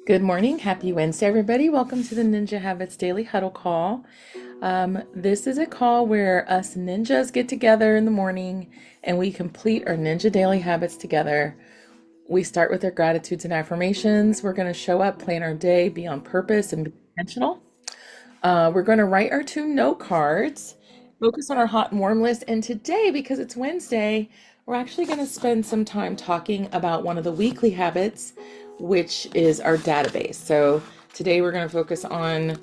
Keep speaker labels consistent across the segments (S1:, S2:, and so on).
S1: Good morning. Happy Wednesday, everybody. Welcome to the Ninja Habits Daily Huddle call. This is a call where us ninjas get together in the morning and we complete our Ninja Daily Habits together. We start with our gratitudes and affirmations. We're going to show up, plan our day, be on purpose, and be intentional. We're going to write our two note cards, focus on our hot and warm list. And today, because it's Wednesday, we're actually going to spend some time talking about one of the weekly habits, which is our database. So today we're going to focus on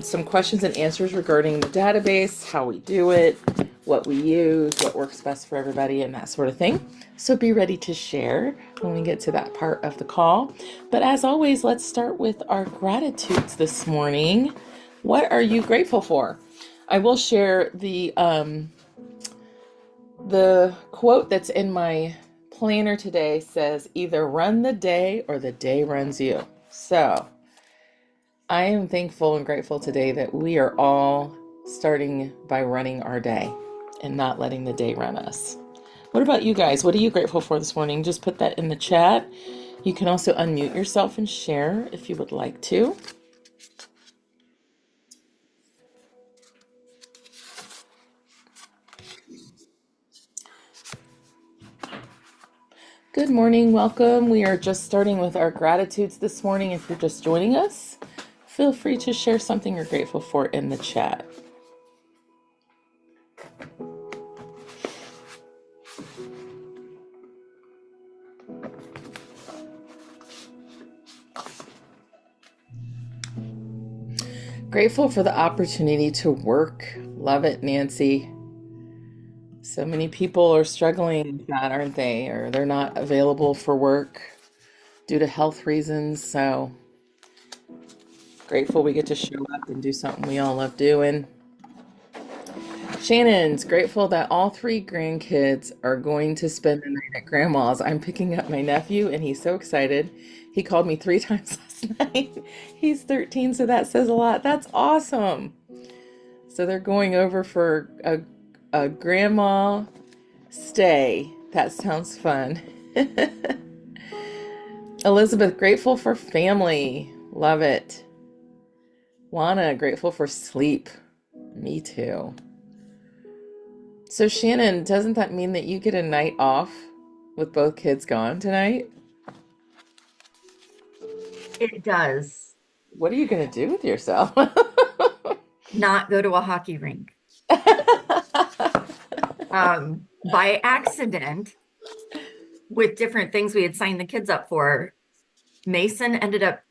S1: some questions and answers regarding the database, how we do it, what we use, what works best for everybody, and that sort of thing. So be ready to share when we get to that part of the call. But as always, let's start with our gratitudes this morning. What are you grateful for? I will share the quote that's in my planner today says, either run the day or the day runs you. So I am thankful and grateful today that we are all starting by running our day and not letting the day run us. What about you guys? What are you grateful for this morning? Just put that in the chat. You can also unmute yourself and share if you would like to. Good morning, welcome. We are just starting with our gratitudes this morning. If you're just joining us, feel free to share something you're grateful for in the chat. Grateful for the opportunity to work. Love it, Nancy. So many people are struggling with that, aren't they? Or they're not available for work due to health reasons. So grateful we get to show up and do something we all love doing. Shannon's grateful that all three grandkids are going to spend the night at grandma's. I'm picking up my nephew and he's so excited. He called me 3 times last night. He's 13, so that says a lot. That's awesome. So they're going over for a grandma stay. That sounds fun. Elizabeth, grateful for family. Love it. Lana, grateful for sleep. Me too. So Shannon, doesn't that mean that you get a night off with both kids gone tonight?
S2: It does
S1: What are you gonna do with yourself?
S2: not go to a hockey rink. By accident, with different things we had signed the kids up for, Mason ended up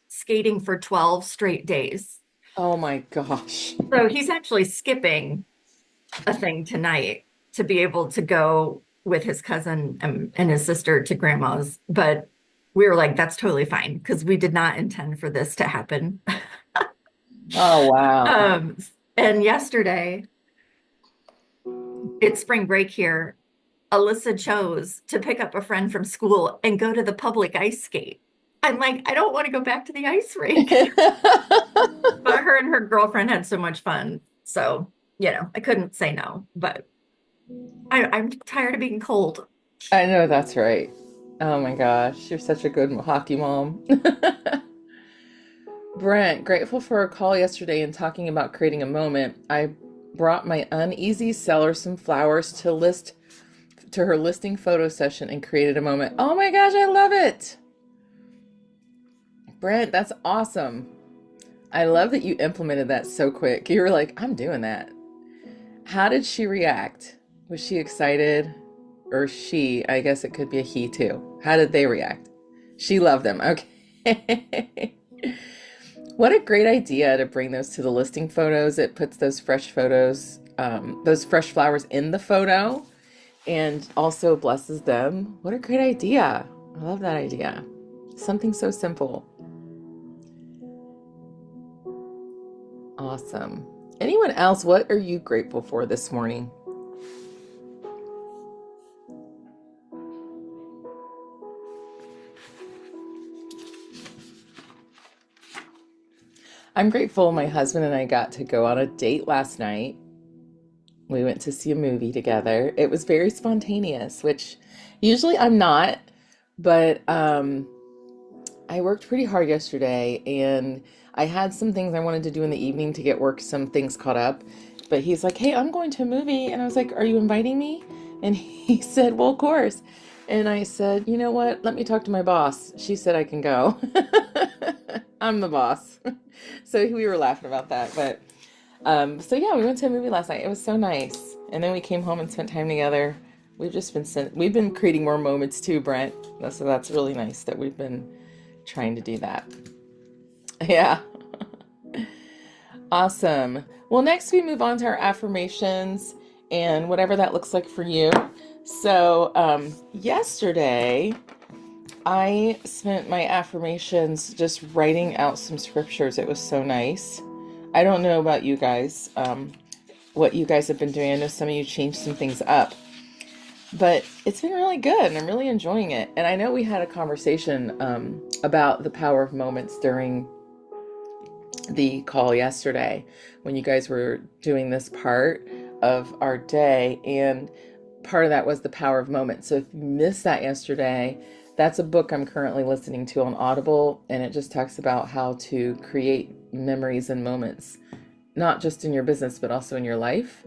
S2: skating for 12 straight days.
S1: Oh my gosh.
S2: So he's actually skipping a thing tonight to be able to go with his cousin and his sister to grandma's. But we were like, that's totally fine because we did not intend for this to happen.
S1: Oh wow.
S2: Um, and yesterday, it's spring break here. Alyssa chose to pick up a friend from school and go to the public ice skate. I'm like, I don't want to go back to the ice rink. But her and her girlfriend had so much fun. So, I couldn't say no, but I'm tired of being cold.
S1: I know that's right. Oh my gosh, you're such a good hockey mom. Brent, grateful for a call yesterday and talking about creating a moment. I brought my uneasy seller some flowers to her listing photo session and created a moment. Oh my gosh, I love it. Brent, that's awesome. I love that you implemented that so quick. You were like, I'm doing that. How did she react? Was she excited? Or she, I guess it could be a he too. How did they react? She loved them. Okay. What a great idea to bring those to the listing photos. It puts those fresh photos, those fresh flowers in the photo and also blesses them. What a great idea. I love that idea. Something so simple. Awesome. Anyone else, what are you grateful for this morning? I'm grateful my husband and I got to go on a date last night. We went to see a movie together. It was very spontaneous, which usually I'm not, but I worked pretty hard yesterday and I had some things I wanted to do in the evening to get work, some things caught up. But he's like, "Hey, I'm going to a movie." And I was like, "Are you inviting me?" And he said, "Well, of course." And I said, "You know what? Let me talk to my boss. She said I can go." I'm the boss. So we were laughing about that. But so yeah, we went to a movie last night. It was so nice. And then we came home and spent time together. We've been creating more moments too, Brent. So that's really nice that we've been trying to do that. Yeah. Awesome. Well, next we move on to our affirmations and whatever that looks like for you. So, yesterday I spent my affirmations just writing out some scriptures. It was so nice. I don't know about you guys, what you guys have been doing. I know some of you changed some things up, but it's been really good and I'm really enjoying it. And I know we had a conversation about the power of moments during the call yesterday when you guys were doing this part of our day. And part of that was the power of moments. So if you missed that yesterday, that's a book I'm currently listening to on Audible. And it just talks about how to create memories and moments, not just in your business, but also in your life.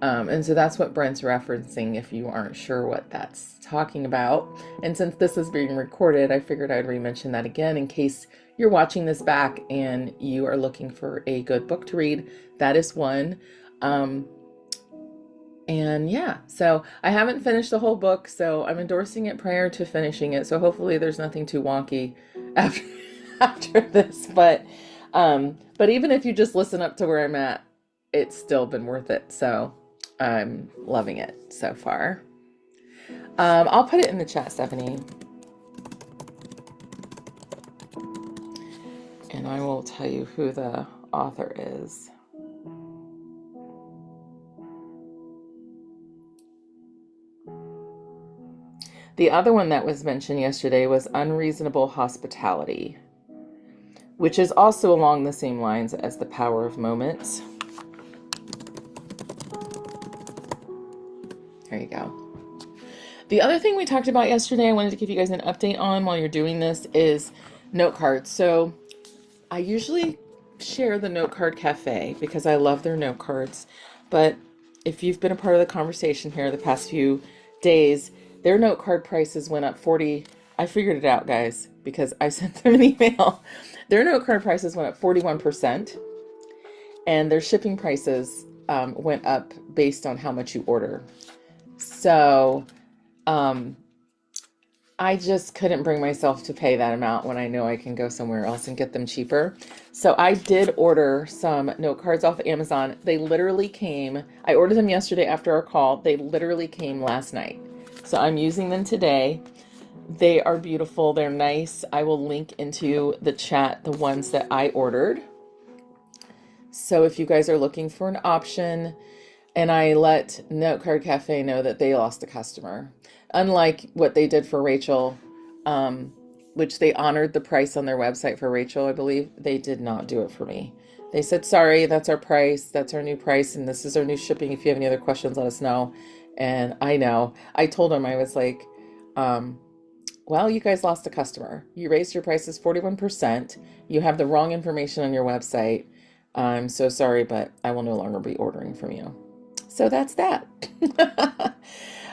S1: And so that's what Brent's referencing if you aren't sure what that's talking about. And since this is being recorded, I figured I'd re-mention that again in case you're watching this back and you are looking for a good book to read. That is one. Um, and yeah, so I haven't finished the whole book, so I'm endorsing it prior to finishing it. So hopefully there's nothing too wonky after after this. But even if you just listen up to where I'm at, it's still been worth it. So I'm loving it so far. I'll put it in the chat, Stephanie, and I will tell you who the author is. The other one that was mentioned yesterday was Unreasonable Hospitality, which is also along the same lines as The Power of Moments. There you go. The other thing we talked about yesterday, I wanted to give you guys an update on while you're doing this, is note cards. So I usually share the Note Card Cafe because I love their note cards. But if you've been a part of the conversation here the past few days, their note card prices went up 40. I figured it out, guys, because I sent them an email. Their note card prices went up 41%, and their shipping prices went up based on how much you order. So I just couldn't bring myself to pay that amount when I know I can go somewhere else and get them cheaper. So I did order some note cards off of Amazon. They literally came, I ordered them yesterday after our call. They literally came last night. So I'm using them today. They are beautiful. They're nice. I will link into the chat the ones that I ordered. So if you guys are looking for an option, and I let Note Card Cafe know that they lost a customer. Unlike what they did for Rachel, which they honored the price on their website for Rachel, I believe, they did not do it for me. They said, "Sorry, that's our price. That's our new price. And this is our new shipping. If you have any other questions, let us know." And I know. I told them, I was like, well, you guys lost a customer. You raised your prices 41%. You have the wrong information on your website. I'm so sorry, but I will no longer be ordering from you. So that's that.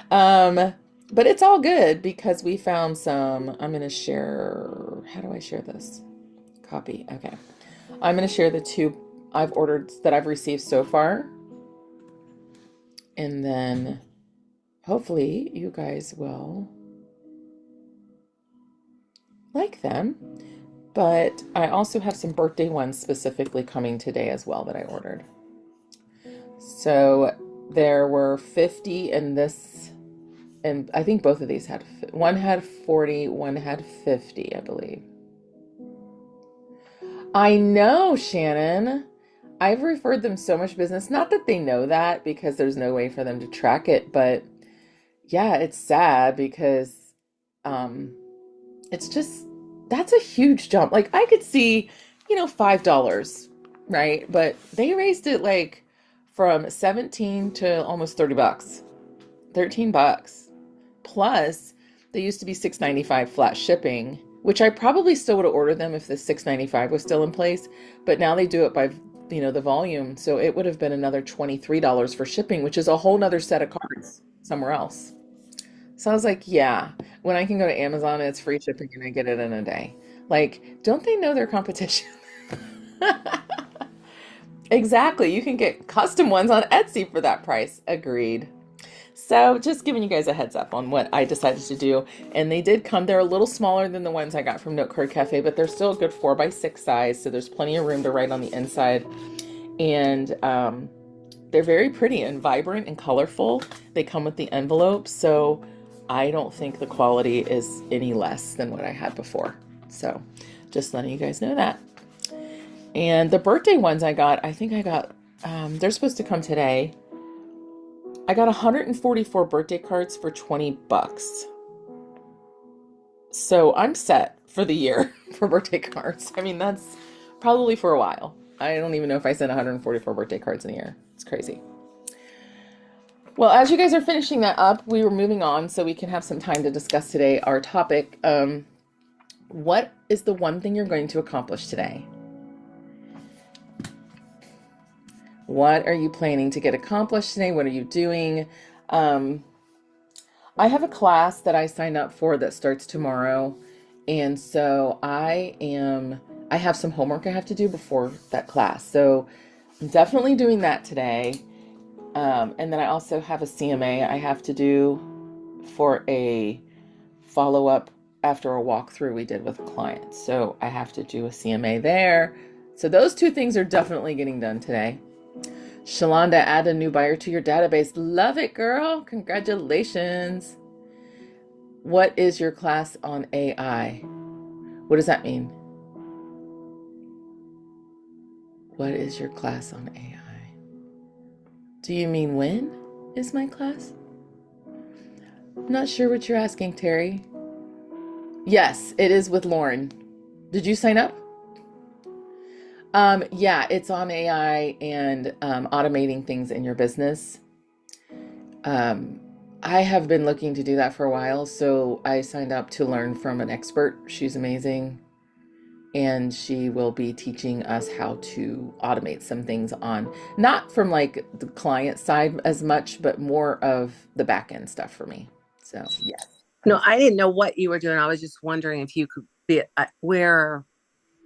S1: But it's all good because we found some. I'm going to share. How do I share this? Copy. Okay. I'm going to share the two I've ordered that I've received so far. And then hopefully you guys will like them. But I also have some birthday ones specifically coming today as well that I ordered. So there were 50 in this, and I think both of these had, one had 40, one had 50, I believe. I know, Shannon. I've referred them so much business. Not that they know that because there's no way for them to track it, but yeah, it's sad because it's just, that's a huge jump. Like I could see, $5, right? But they raised it like from 17 to almost $30. $13. Plus, they used to be $6.95 flat shipping. which I probably still would have ordered them if the 6.95 was still in place, but now they do it by, the volume. So it would have been another $23 for shipping, which is a whole nother set of cards somewhere else. So I was like, yeah, when I can go to Amazon and it's free shipping and I get it in a day. Like, don't they know their competition? Exactly. You can get custom ones on Etsy for that price. Agreed. So just giving you guys a heads up on what I decided to do. And they did come. They're a little smaller than the ones I got from Note Card Cafe, but they're still a good 4x6 size. So there's plenty of room to write on the inside. And they're very pretty and vibrant and colorful. They come with the envelope. So I don't think the quality is any less than what I had before. So just letting you guys know that. And the birthday ones I think I got, they're supposed to come today. I got 144 birthday cards for 20 bucks. So I'm set for the year for birthday cards. I mean, that's probably for a while. I don't even know if I sent 144 birthday cards in a year. It's crazy. Well, as you guys are finishing that up, we were moving on so we can have some time to discuss today our topic. What is the one thing you're going to accomplish today? What are you planning to get accomplished today? What are you doing? I have a class that I signed up for that starts tomorrow. And so I have some homework I have to do before that class. So I'm definitely doing that today. And then I also have a CMA I have to do for a follow-up after a walkthrough we did with a client. So I have to do a CMA there. So those two things are definitely getting done today. Shalonda, add a new buyer to your database. Love it, girl. Congratulations. What is your class on AI? What does that mean? What is your class on AI? Do you mean when is my class? I'm not sure what you're asking, Terry. Yes, it is with Lauren. Did you sign up? Yeah, it's on AI and automating things in your business. I have been looking to do that for a while, so I signed up to learn from an expert. She's amazing, and she will be teaching us how to automate some things on, not from like the client side as much, but more of the back end stuff for me. So, yes.
S3: No, I didn't know what you were doing. I was just wondering if you could be, where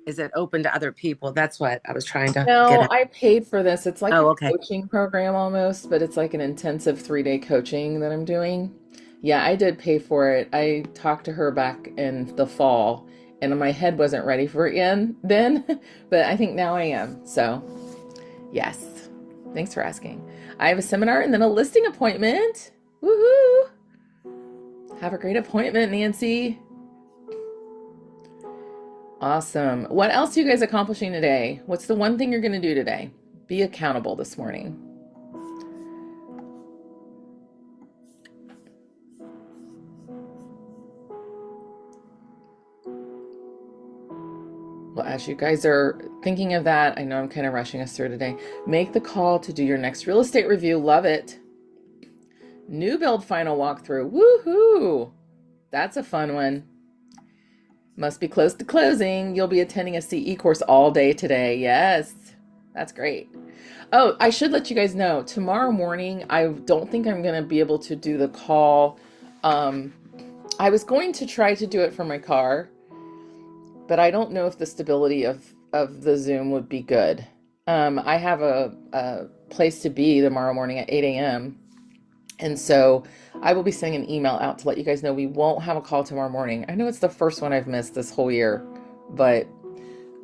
S3: is it open to other people? That's what I was trying to get
S1: No,
S3: at.
S1: I paid for this. It's like a
S3: Oh, okay.
S1: coaching program almost, but it's like an intensive 3-day coaching that I'm doing. Yeah, I did pay for it. I talked to her back in the fall, and my head wasn't ready for it then, but I think now I am. So, yes. Thanks for asking. I have a seminar and then a listing appointment. Woohoo! Have a great appointment, Nancy. Awesome. What else are you guys accomplishing today? What's the one thing you're going to do today? Be accountable this morning. Well, as you guys are thinking of that, I know I'm kind of rushing us through today. Make the call to do your next real estate review. Love it. New build final walkthrough. Woohoo! That's a fun one. Must be close to closing. You'll be attending a CE course all day today. Yes, that's great. Oh, I should let you guys know, tomorrow morning, I don't think I'm going to be able to do the call. I was going to try to do it from my car, but I don't know if the stability of the Zoom would be good. I have a place to be tomorrow morning at 8 a.m. And so I will be sending an email out to let you guys know we won't have a call tomorrow morning. I know it's the first one I've missed this whole year, but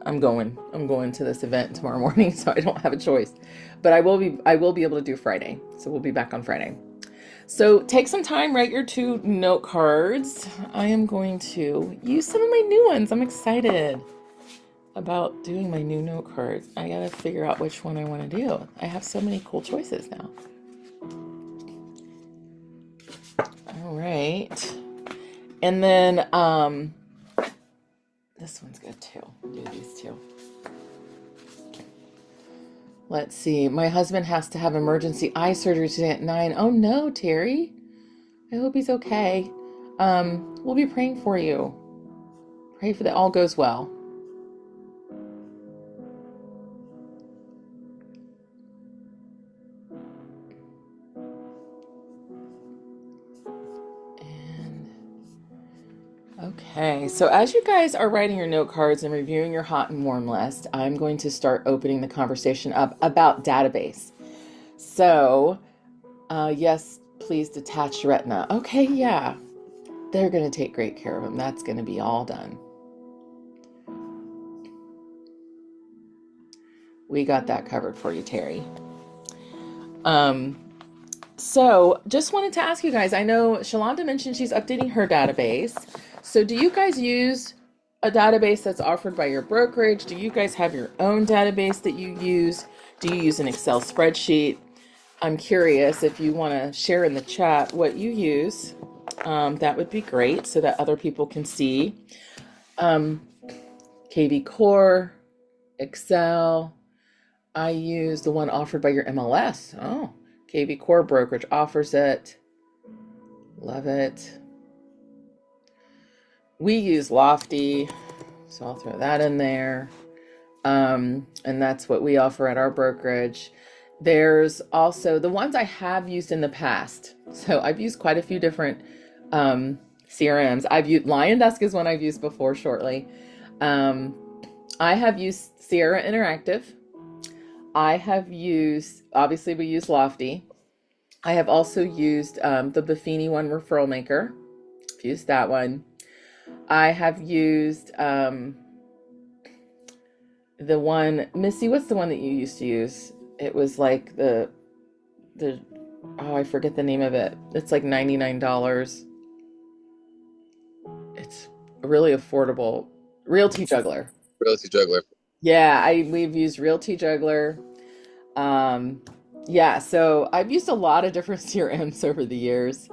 S1: I'm going to this event tomorrow morning, so I don't have a choice. But I will be able to do Friday. So we'll be back on Friday. So take some time, write your 2 note cards. I am going to use some of my new ones. I'm excited about doing my new note cards. I gotta figure out which one I want to do. I have so many cool choices now. All right. And then this one's good too. Do these two. Let's see. My husband has to have emergency eye surgery today at 9. Oh no, Terry. I hope he's okay. We'll be praying for you. Pray for that all goes well. Okay, so as you guys are writing your note cards and reviewing your hot and warm list, I'm going to start opening the conversation up about database. So, yes, please detach your retina. Okay, yeah, they're going to take great care of them. That's going to be all done. We got that covered for you, Terry. So just wanted to ask you guys, I know Shalonda mentioned she's updating her database. So do you guys use a database that's offered by your brokerage? Do you guys have your own database that you use? Do you use an Excel spreadsheet? I'm curious if you want to share in the chat what you use. That would be great so that other people can see. KV Core, Excel. I use the one offered by your MLS. Oh, KV Core Brokerage offers it. Love it. We use Lofty, so I'll throw that in there. And that's what we offer at our brokerage. There's also the ones I have used in the past. So I've used quite a few different CRMs. I've used LionDesk is one I've used before shortly. I have used Sierra Interactive. I have used, obviously we use Lofty. I have also used the Buffini One Referral Maker. I've used that one. I have used the one, Missy, what's the one that you used to use? It was like oh, I forget the name of it. It's like $99. It's really affordable. Realty Juggler.
S4: Realty Juggler.
S1: Yeah, we've used Realty Juggler. Yeah, so I've used a lot of different CRMs over the years,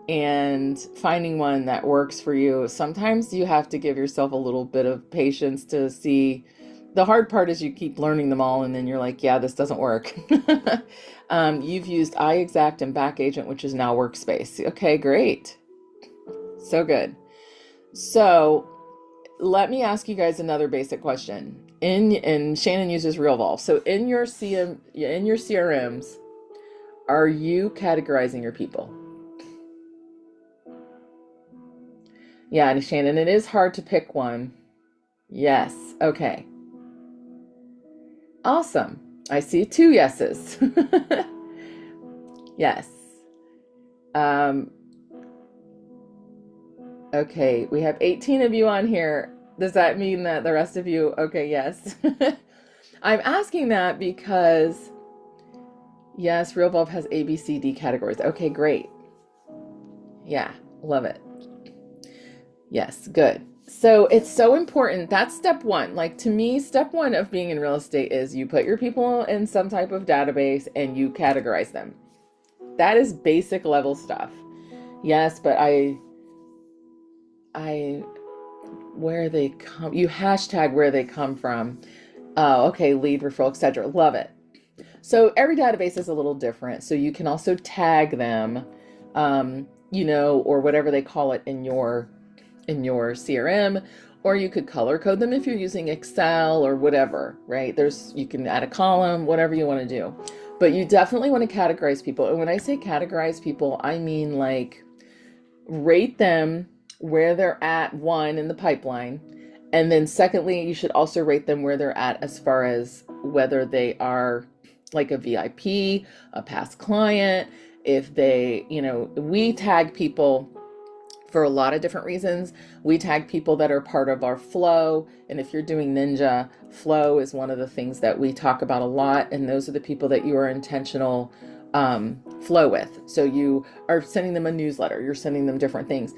S1: and finding one that works for you. Sometimes you have to give yourself a little bit of patience to see. The hard part is you keep learning them all and then you're like, yeah, this doesn't work. You've used iExact and Backagent, which is now Workspace. Okay, great. So good. So let me ask you guys another basic question. And Shannon uses RealVolve. So in your CRMs, are you categorizing your people? Yeah, and Shannon, it is hard to pick one. Yes. Okay. Awesome. I see 2 yeses. Yes. Okay, we have 18 of you on here. Does that mean that the rest of you? Okay, yes. I'm asking that because, yes, RealVolve has A, B, C, D categories. Okay, great. Yeah, love it. Yes, good. So it's so important. That's step one. Like, to me, step one of being in real estate is you put your people in some type of database and you categorize them. That is basic level stuff. Yes, but where they come, you hashtag where they come from. Oh, okay, lead, referral, etc. Love it. So every database is a little different. So you can also tag them, or whatever they call it in your CRM, or you could color code them if you're using Excel or whatever, right? You can add a column, whatever you want to do. But you definitely want to categorize people. And when I say categorize people, I mean like rate them where they're at, one, in the pipeline. And then secondly, you should also rate them where they're at as far as whether they are like a VIP, a past client, if they, we tag people for a lot of different reasons. We tag people that are part of our flow. And if you're doing Ninja, flow is one of the things that we talk about a lot. And those are the people that you are intentional flow with. So you are sending them a newsletter, you're sending them different things.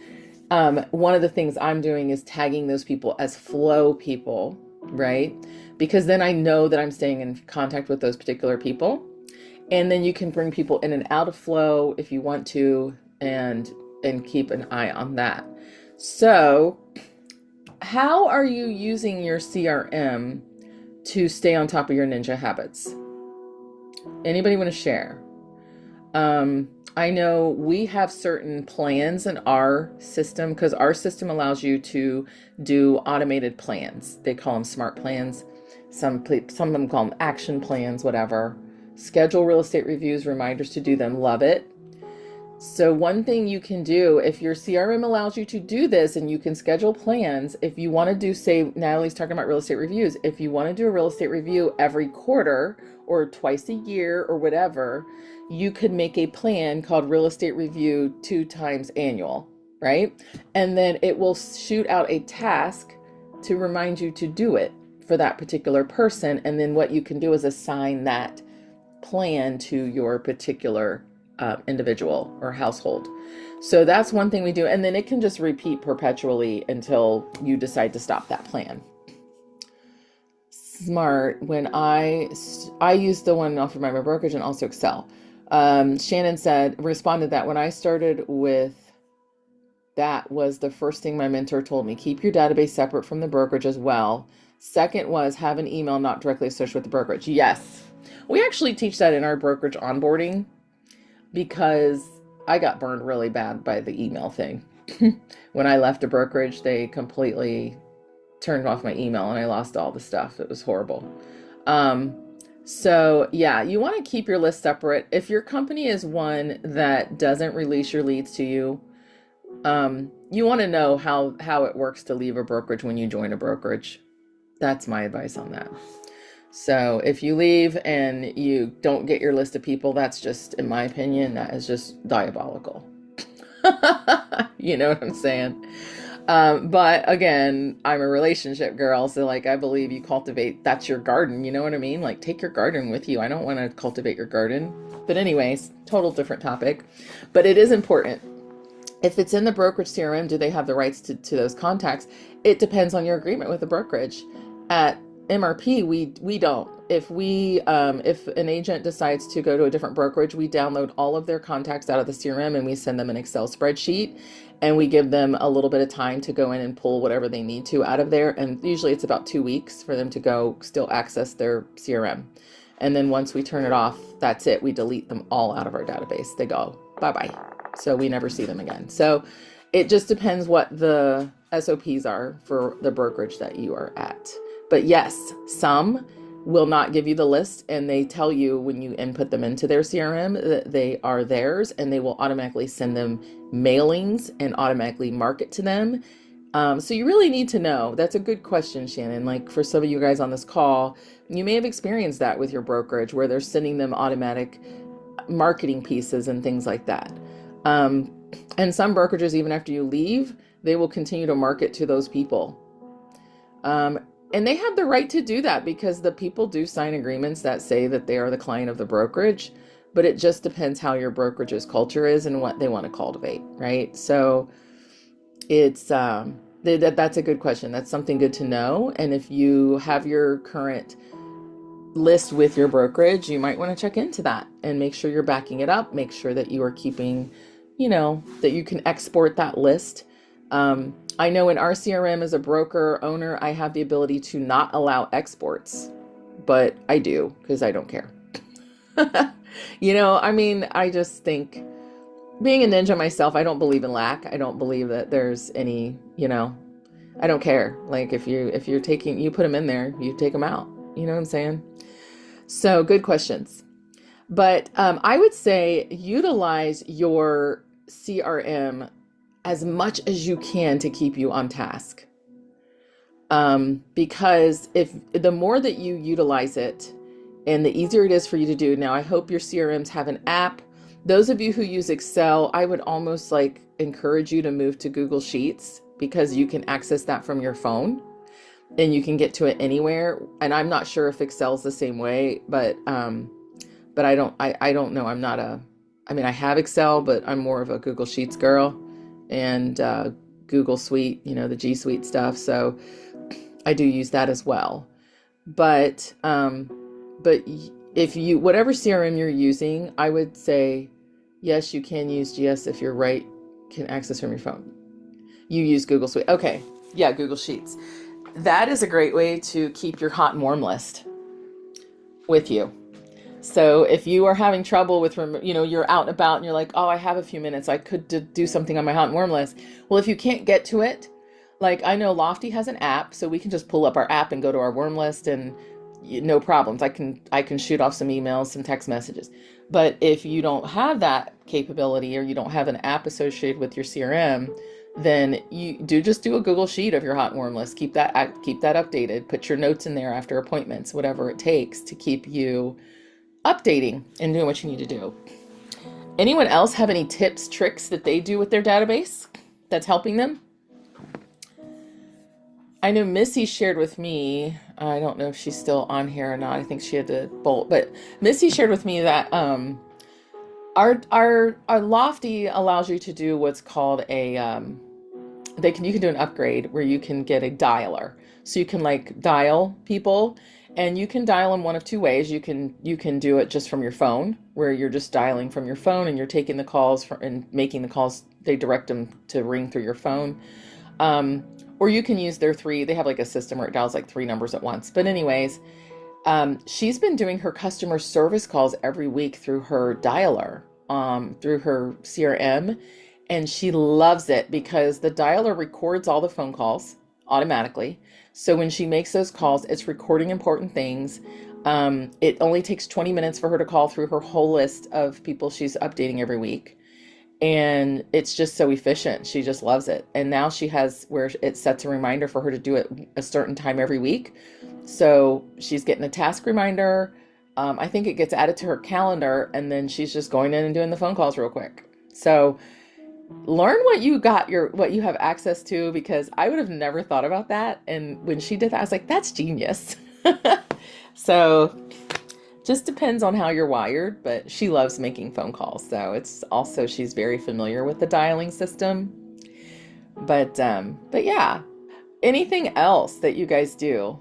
S1: One of the things I'm doing is tagging those people as flow people, right? Because then I know that I'm staying in contact with those particular people. And then you can bring people in and out of flow if you want to, and keep an eye on that. So how are you using your CRM to stay on top of your Ninja habits? Anybody want to share? I know we have certain plans in our system because our system allows you to do automated plans. They call them smart plans. Some of them call them action plans, whatever. Schedule real estate reviews, reminders to do them. Love it. So one thing you can do, if your CRM allows you to do this and you can schedule plans, if you want to do, say, Natalie's talking about real estate reviews, if you want to do a real estate review every quarter or twice a year or whatever, you could make a plan called real estate review 2 times annual, right? And then it will shoot out a task to remind you to do it for that particular person. And then what you can do is assign that plan to your particular individual or household. So that's one thing we do. And then it can just repeat perpetually until you decide to stop that plan. Smart. When I use the one off of my brokerage and also Excel. Shannon responded that when I started with that was the first thing my mentor told me. Keep your database separate from the brokerage as well. Second was have an email not directly associated with the brokerage. Yes. We actually teach that in our brokerage onboarding because I got burned really bad by the email thing. When I left a brokerage, they completely turned off my email and I lost all the stuff. It was horrible. So yeah, you want to keep your list separate. If your company is one that doesn't release your leads to you, you want to know how it works to leave a brokerage when you join a brokerage. That's my advice on that. So if you leave and you don't get your list of people, that's just, in my opinion, that is just diabolical. You know what I'm saying? But again, I'm a relationship girl. So like, I believe you cultivate, that's your garden. You know what I mean? Like take your garden with you. I don't want to cultivate your garden, but anyways, total different topic, but it is important. If it's in the brokerage CRM, do they have the rights to those contacts? It depends on your agreement with the brokerage. At MRP, we don't. If an agent decides to go to a different brokerage, we download all of their contacts out of the CRM and we send them an Excel spreadsheet and we give them a little bit of time to go in and pull whatever they need to out of there. And usually it's about 2 weeks for them to go still access their CRM. And then once we turn it off, that's it. We delete them all out of our database. They go bye-bye. So we never see them again. So it just depends what the SOPs are for the brokerage that you are at. But yes, some will not give you the list and they tell you when you input them into their CRM that they are theirs and they will automatically send them mailings and automatically market to them. So you really need to know. That's a good question, Shannon. Like for some of you guys on this call, you may have experienced that with your brokerage where they're sending them automatic marketing pieces and things like that. And some brokerages, even after you leave, they will continue to market to those people. And they have the right to do that because the people do sign agreements that say that they are the client of the brokerage, but it just depends how your brokerage's culture is and what they want to cultivate, right? So it's, that's a good question. That's something good to know. And if you have your current list with your brokerage, you might want to check into that and make sure you're backing it up. Make sure that you are keeping, that you can export that list. I know in our CRM as a broker owner, I have the ability to not allow exports, but I do because I don't care. I just think being a ninja myself, I don't believe in lack. I don't believe that there's any, I don't care. Like if you're taking, you put them in there, you take them out. You know what I'm saying? So good questions. But I would say utilize your CRM as much as you can to keep you on task. Because if the more that you utilize it and the easier it is for you to do. Now, I hope your CRMs have an app. Those of you who use Excel, I would almost encourage you to move to Google Sheets because you can access that from your phone and you can get to it anywhere. And I'm not sure if Excel's the same way, but I don't know. I have Excel, but I'm more of a Google Sheets girl. And Google Suite, the G Suite stuff. So I do use that as well. But if you, whatever CRM you're using, I would say, yes, you can use GS if you're right, can access from your phone. You use Google Suite. Okay. Yeah. Google Sheets. That is a great way to keep your hot and warm list with you. So if you are having trouble with, you're out and about and you're like, oh, I have a few minutes, I could do something on my hot and warm list. Well, if you can't get to it, like I know Lofty has an app, so we can just pull up our app and go to our warm list and no problems. I can shoot off some emails, some text messages. But if you don't have that capability or you don't have an app associated with your CRM, then you just do a Google Sheet of your hot and warm list. Keep that updated. Put your notes in there after appointments, whatever it takes to keep you updating and doing what you need to do. Anyone else have any tips, tricks that they do with their database that's helping them? I know Missy shared with me, I don't know if she's still on here or not. I think she had to bolt, but Missy shared with me that our Lofty allows you to do what's called a you can do an upgrade where you can get a dialer. So you can like dial people, and you can dial in one of two ways. You can do it just from your phone, where you're just dialing from your phone and you're taking the calls and making the calls. They direct them to ring through your phone. Or you can use they have like a system where it dials like three numbers at once. But anyways, she's been doing her customer service calls every week through her dialer, through her CRM. And she loves it because the dialer records all the phone calls automatically. So when she makes those calls, it's recording important things. It only takes 20 minutes for her to call through her whole list of people she's updating every week. And it's just so efficient. She just loves it. And now she has where it sets a reminder for her to do it a certain time every week. So she's getting a task reminder. I think it gets added to her calendar, and then she's just going in and doing the phone calls real quick. So learn what you have access to, because I would have never thought about that. And when she did that, I was like, that's genius. So just depends on how you're wired, but she loves making phone calls. So she's very familiar with the dialing system. But yeah, anything else that you guys do?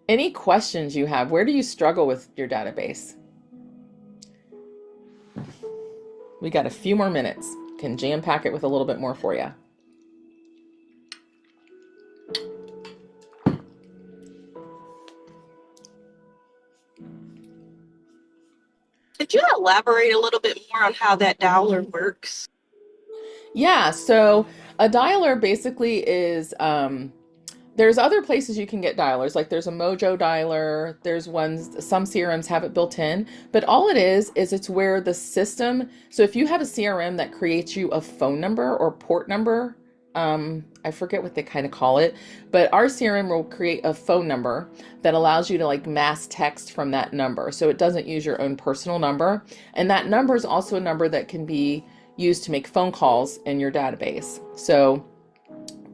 S1: Any questions you have? Where do you struggle with your database? We got a few more minutes. Can jam pack it with a little bit more for you.
S4: Could you elaborate a little bit more on how that dialer works?
S1: Yeah, so a dialer basically is there's other places you can get dialers, like there's a Mojo dialer, there's ones, some CRMs have it built in, but all it is it's where the system, so if you have a CRM that creates you a phone number or port number, I forget what they kind of call it, but our CRM will create a phone number that allows you to like mass text from that number. So it doesn't use your own personal number. And that number is also a number that can be used to make phone calls in your database. So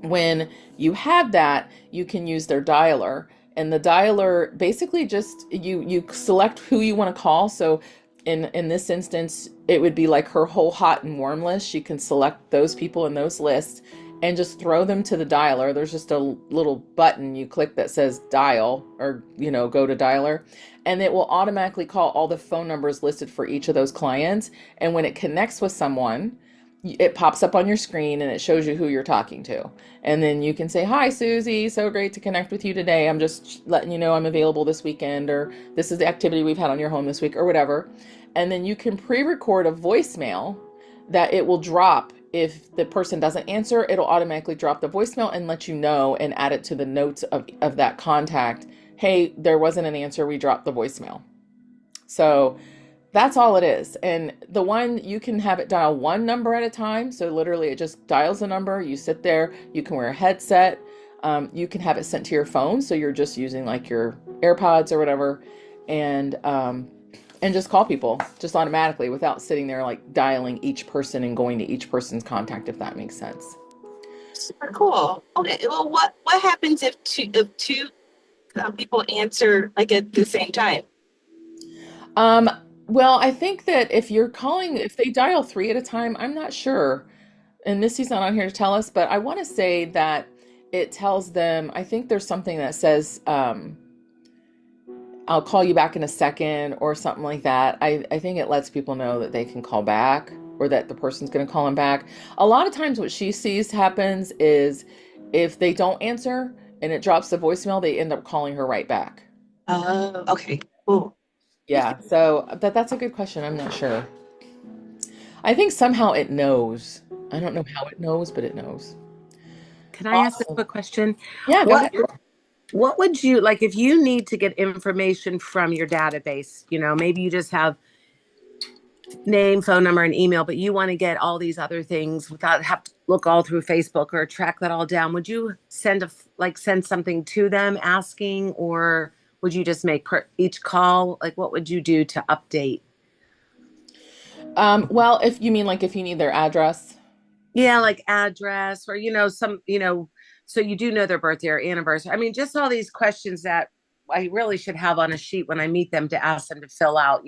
S1: when you have that, you can use their dialer, and the dialer basically just you select who you want to call. So in this instance, it would be like her whole hot and warm list. She can select those people in those lists and just throw them to the dialer. There's just a little button you click that says dial, or go to dialer, and it will automatically call all the phone numbers listed for each of those clients. And when it connects with someone, it pops up on your screen and it shows you who you're talking to. And then you can say, hi, Susie, so great to connect with you today. I'm just letting you know I'm available this weekend, or this is the activity we've had on your home this week, or whatever. And then you can pre-record a voicemail that it will drop. If the person doesn't answer, it'll automatically drop the voicemail and let you know and add it to the notes of that contact. Hey, there wasn't an answer. We dropped the voicemail. So that's all it is. And the one, you can have it dial one number at a time. So literally it just dials a number. You sit there, you can wear a headset. You can have it sent to your phone. So you're just using like your AirPods or whatever, and just call people just automatically without sitting there like dialing each person and going to each person's contact, if that makes sense.
S4: Super cool. Okay. Well, what happens if two people answer like at the same time?
S1: Well, I think that if they dial three at a time, I'm not sure. And Missy's not on here to tell us, but I want to say that it tells them, I think there's something that says, I'll call you back in a second or something like that. I think it lets people know that they can call back, or that the person's going to call them back. A lot of times what she sees happens is if they don't answer and it drops the voicemail, they end up calling her right back.
S4: Oh, okay. Cool.
S1: Yeah, so that's a good question. I'm not sure. I think somehow it knows. I don't know how it knows, but it knows.
S3: Can I ask a
S1: Awesome.
S3: quick question?
S1: Yeah, go
S3: What
S1: ahead.
S3: what would you like if you need to get information from your database? Maybe you just have name, phone number, and email, but you want to get all these other things without have to look all through Facebook or track that all down. Would you send something to them asking, or would you just make each call? Like, what would you do to update?
S1: Well, if you mean like if you need their address.
S3: Yeah, like address or so you do know their birthday or anniversary. I mean, just all these questions that I really should have on a sheet when I meet them to ask them to fill out,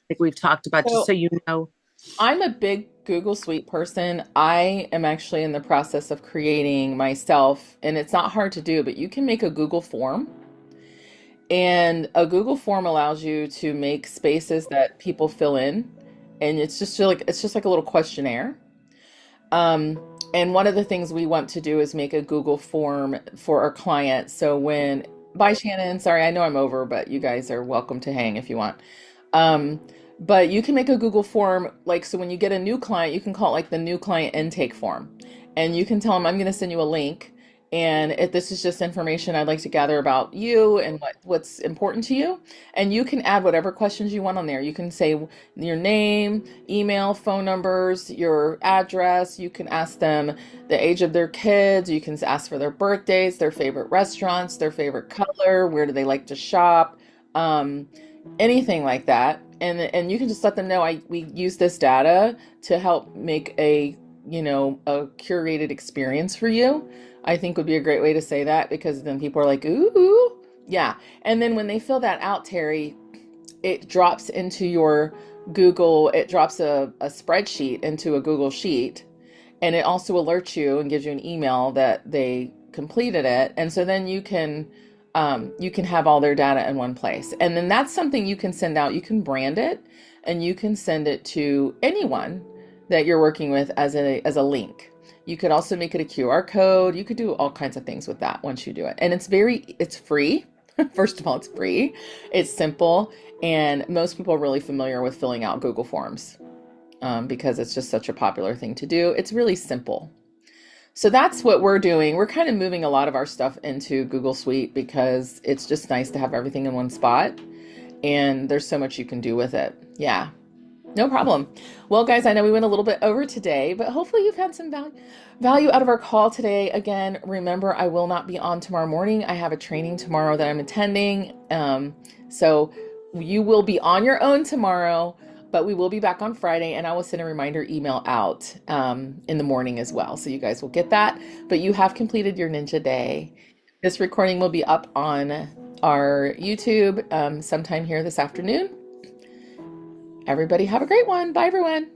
S3: like we've talked about, just so
S1: So
S3: you know.
S1: I'm a big Google Suite person. I am actually in the process of creating myself, and it's not hard to do, but you can make a Google form. And a Google form allows you to make spaces that people fill in, and it's just like a little questionnaire. Um, and one of the things we want to do is make a Google form for our clients. So bye Shannon, sorry, I know I'm over, but you guys are welcome to hang if you want. Um, but you can make a Google form, like, so when you get a new client, you can call it like the new client intake form. And you can tell them, I'm going to send you a link. And if this is just information I'd like to gather about you and what's important to you. And you can add whatever questions you want on there. You can say your name, email, phone numbers, your address. You can ask them the age of their kids. You can ask for their birthdays, their favorite restaurants, their favorite color, where do they like to shop. Um, Anything like that, and you can just let them know we use this data to help make a curated experience for you. I think would be a great way to say that, because then people are like, ooh, yeah. And then when they fill that out, Terry, it drops into your Google, it drops a spreadsheet into a Google sheet, and it also alerts you and gives you an email that they completed it. And so then you can have all their data in one place. And then that's something you can send out. You can brand it, and you can send it to anyone that you're working with as a link. You could also make it a QR code. You could do all kinds of things with that once you do it. And it's free. First of all, it's free. It's simple, and most people are really familiar with filling out Google Forms, because it's just such a popular thing to do. It's really simple. So that's what we're doing. We're kind of moving a lot of our stuff into Google Suite because it's just nice to have everything in one spot, and there's so much you can do with it. Yeah, no problem. Well, guys, I know we went a little bit over today, but hopefully you've had some value out of our call today. Again, remember, I will not be on tomorrow morning. I have a training tomorrow that I'm attending. So you will be on your own tomorrow, but we will be back on Friday, and I will send a reminder email out in the morning as well. So you guys will get that. But you have completed your Ninja Day. This recording will be up on our YouTube sometime here this afternoon. Everybody have a great one. Bye, everyone.